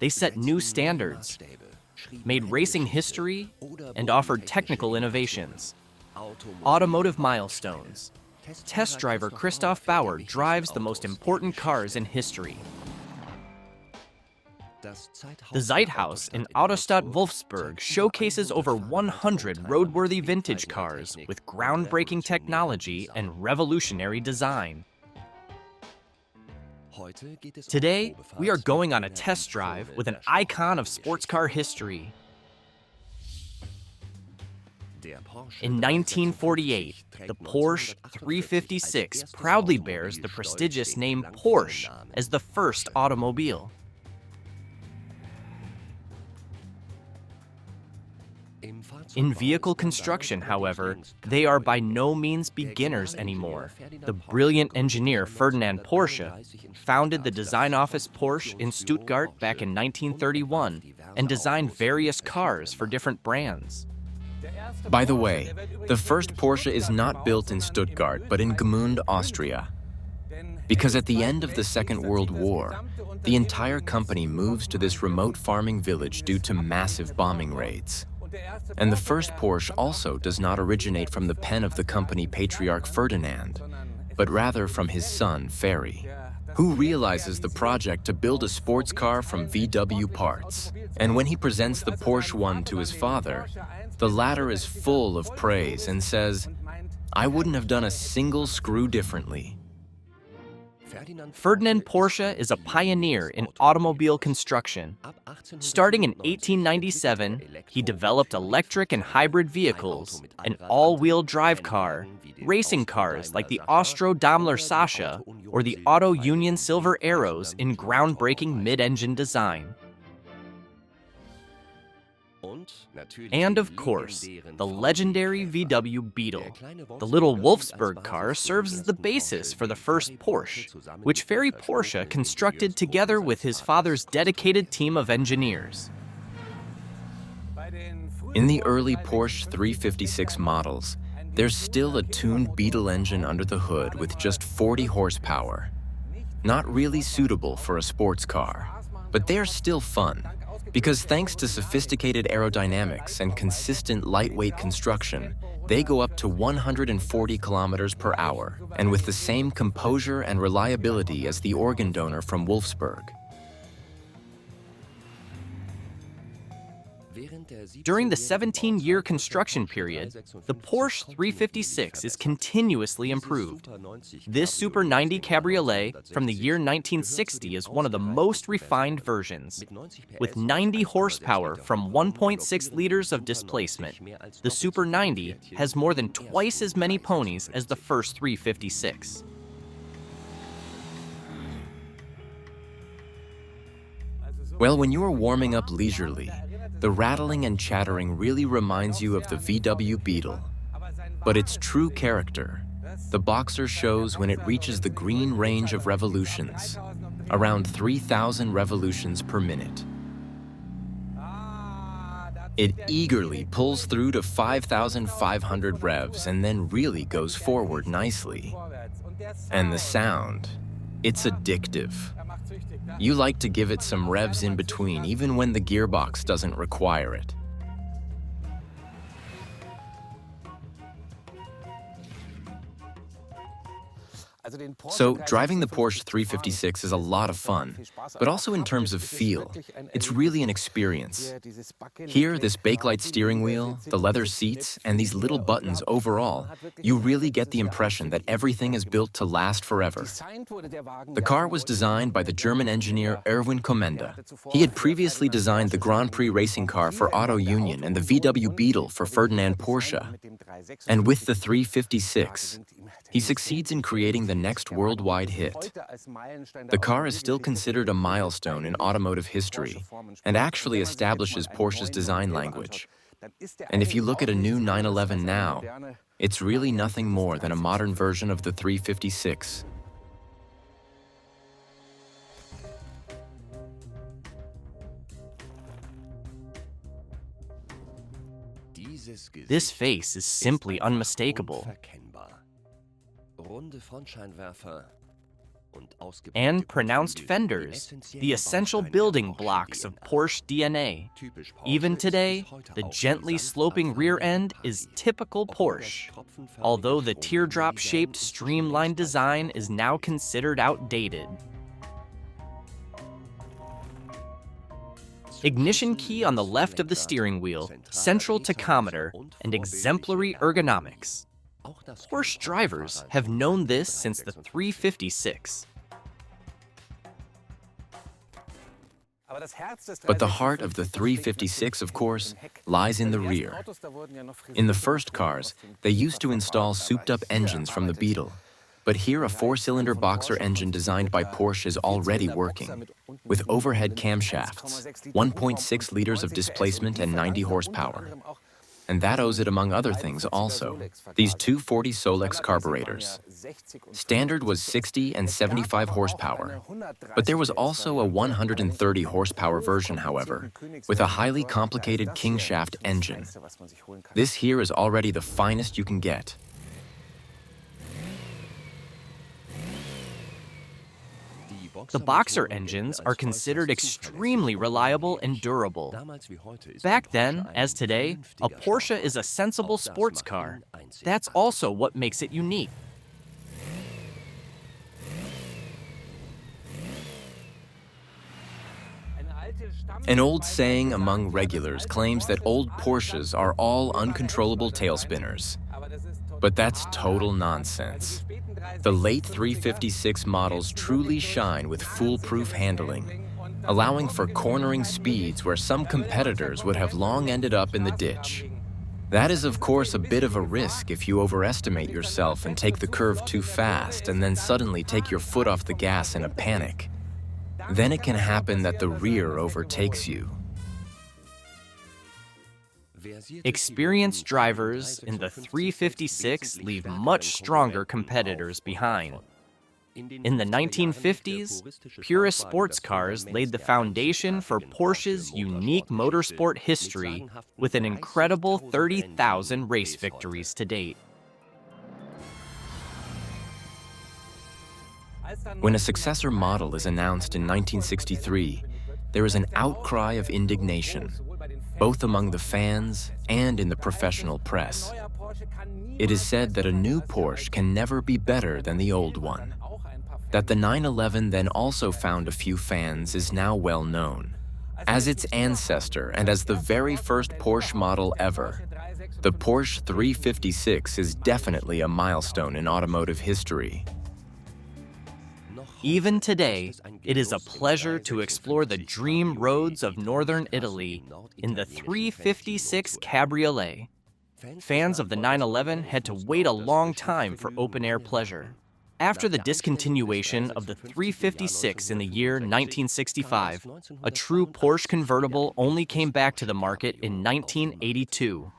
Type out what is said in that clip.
They set new standards, made racing history, and offered technical innovations. Automotive milestones. Test driver Christoph Bauer drives the most important cars in history. The Zeithaus in Autostadt Wolfsburg showcases over 100 roadworthy vintage cars with groundbreaking technology and revolutionary design. Today, we are going on a test drive with an icon of sports car history. In 1948, the Porsche 356 proudly bears the prestigious name Porsche as the first automobile. In vehicle construction, however, they are by no means beginners anymore. The brilliant engineer Ferdinand Porsche founded the design office Porsche in Stuttgart back in 1931 and designed various cars for different brands. By the way, the first Porsche is not built in Stuttgart, but in Gmünd, Austria. Because at the end of the Second World War, the entire company moves to this remote farming village due to massive bombing raids. And the first Porsche also does not originate from the pen of the company patriarch Ferdinand, but rather from his son, Ferry, who realizes the project to build a sports car from VW parts. And when he presents the Porsche 1 to his father, the latter is full of praise and says, "I wouldn't have done a single screw differently." Ferdinand Porsche is a pioneer in automobile construction. Starting in 1897, he developed electric and hybrid vehicles, an all-wheel drive car, racing cars like the Austro-Daimler Sascha or the Auto Union Silver Arrows in groundbreaking mid-engine design. And of course, the legendary VW Beetle. The little Wolfsburg car serves as the basis for the first Porsche, which Ferry Porsche constructed together with his father's dedicated team of engineers. In the early Porsche 356 models, there's still a tuned Beetle engine under the hood with just 40 horsepower. Not really suitable for a sports car, but they're still fun. Because thanks to sophisticated aerodynamics and consistent lightweight construction, they go up to 140 kilometers per hour, and with the same composure and reliability as the organ donor from Wolfsburg. During the 17-year construction period, the Porsche 356 is continuously improved. This Super 90 Cabriolet from the year 1960 is one of the most refined versions. With 90 horsepower from 1.6 liters of displacement, the Super 90 has more than twice as many ponies as the first 356. Well, when you are warming up leisurely, the rattling and chattering really reminds you of the VW Beetle. But its true character, the Boxer shows when it reaches the green range of revolutions, around 3,000 revolutions per minute. It eagerly pulls through to 5,500 revs and then really goes forward nicely. And the sound, it's addictive. You like to give it some revs in between, even when the gearbox doesn't require it. So, driving the Porsche 356 is a lot of fun, but also in terms of feel, it's really an experience. Here, this bakelite steering wheel, the leather seats, and these little buttons overall, you really get the impression that everything is built to last forever. The car was designed by the German engineer Erwin Komenda. He had previously designed the Grand Prix racing car for Auto Union and the VW Beetle for Ferdinand Porsche. And with the 356, he succeeds in creating the next worldwide hit. The car is still considered a milestone in automotive history and actually establishes Porsche's design language. And if you look at a new 911 now, it's really nothing more than a modern version of the 356. This face is simply unmistakable. Runde Frontscheinwerfer und and pronounced fenders, the essential building blocks of Porsche DNA. Even today, the gently sloping rear end is typical Porsche, although the teardrop-shaped streamlined design is now considered outdated. Ignition key on the left of the steering wheel, central tachometer, and exemplary ergonomics. Porsche drivers have known this since the 356. But the heart of the 356, of course, lies in the rear. In the first cars, they used to install souped-up engines from the Beetle. But here a four-cylinder boxer engine designed by Porsche is already working, with overhead camshafts, 1.6 liters of displacement and 90 horsepower. And that owes it, among other things, also, these 240 Solex carburetors. Standard was 60 and 75 horsepower, but there was also a 130 horsepower version, however, with a highly complicated kingshaft engine. This here is already the finest you can get. The boxer engines are considered extremely reliable and durable. Back then, as today, a Porsche is a sensible sports car. That's also what makes it unique. An old saying among regulars claims that old Porsches are all uncontrollable tailspinners. But that's total nonsense. The late 356 models truly shine with foolproof handling, allowing for cornering speeds where some competitors would have long ended up in the ditch. That is, of course, a bit of a risk if you overestimate yourself and take the curve too fast and then suddenly take your foot off the gas in a panic. Then it can happen that the rear overtakes you. Experienced drivers in the 356 leave much stronger competitors behind. In the 1950s, purist sports cars laid the foundation for Porsche's unique motorsport history with an incredible 30,000 race victories to date. When a successor model is announced in 1963, there is an outcry of indignation, both among the fans and in the professional press. It is said that a new Porsche can never be better than the old one. That the 911 then also found a few fans is now well known. As its ancestor and as the very first Porsche model ever, the Porsche 356 is definitely a milestone in automotive history. Even today, it is a pleasure to explore the dream roads of northern Italy in the 356 Cabriolet. Fans of the 911 had to wait a long time for open-air pleasure. After the discontinuation of the 356 in the year 1965, a true Porsche convertible only came back to the market in 1982.